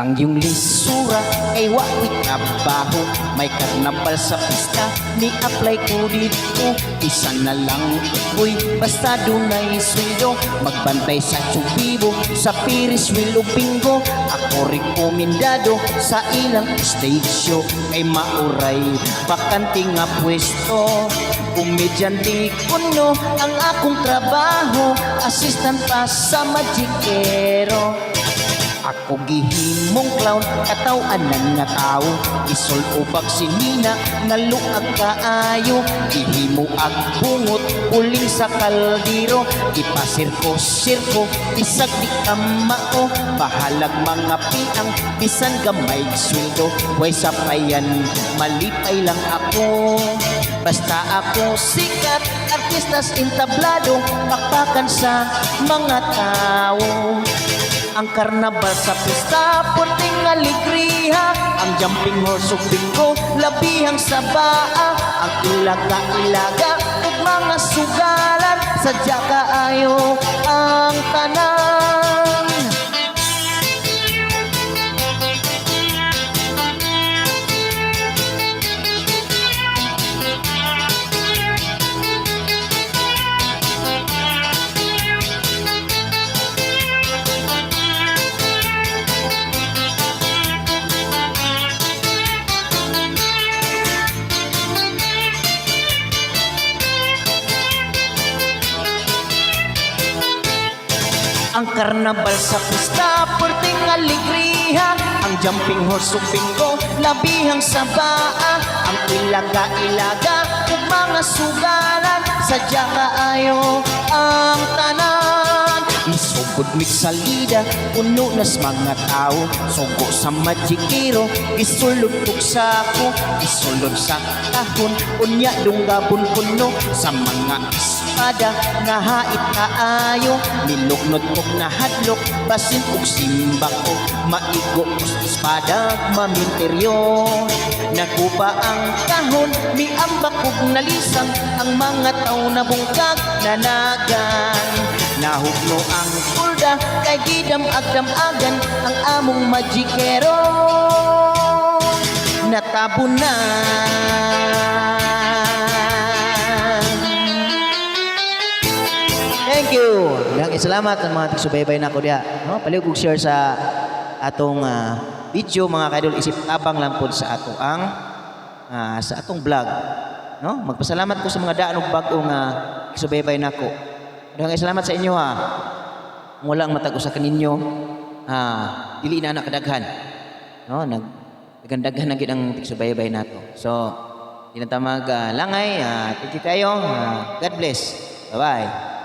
Ang iyong lisura ay wawit trabaho. May karnabal sa pista, ni-apply ko dito. Isa na lang iko'y basta dunay sweldo. Magbantay sa Chubibo, sa Ferris wheel o bingo. Ako rekomendado sa ilang stage show. Kay mauray, bakante nga pwesto. Komedyante kuno ang akong trabaho. Assistant pa sa Magikero. Ako gihimong clown, katawanan nga tao. Isol o sinina, naluag kaayo. Gihimo ag bungot, uling sa kaldero. Ipasirko-sirko, isag di kamao. Bahalag mga piang, bisan gamay sweldo. Way sapayan, malipay lang ako. Basta ako sikat, artistas entablado. Pakpakan sa mga tao. Ang karnabal sa pista, puting aligriha. Ang jumping horse o bingo, labihang sa baa. Ang ilaga-ilaga, ug mga sugalan. Sadya kaayo ang tanan. Ang karnabal sa pista, puting aligriha. Ang jumping horse o bingo, labihang sa baa. Ang ilaga-ilaga, ug mga sugalan. Sadya kaayo ang tanan. Isugod migsalida, puno nas mga tao. Sugo sa Magikero, isulod kog sako. Isulod sa kahon, unya dunggabon puno. Sa mga espada, nahait kaayo. Nilugnod kog nahadlok, basin kog simba ko. Maigo kog espada, maminteryo. Naguba ang kahon, miambak kog nalisang. Ang mga tao na bungkag, nanagan. Nahugno ang pulda, kay gidam agdam-agan. Ang among Magikero, natabunan. Thank you. Salamat ang mga tagsubaybay na ako diha. No? Paliw kong share sa atong video mga kaidol. Isip tabang lang po sa ato ang sa atong vlog. No? Magpasalamat ko sa mga daan ug bag-ong subaybay na ako. Salamat sa inyo ha. Mulang matag usa kaninyo. Dili na anak kadaghan. No, nagandaghan na gid ang tagsubaybay nato. So, di na ta langay. Thank you kayo. God bless. Bye-bye.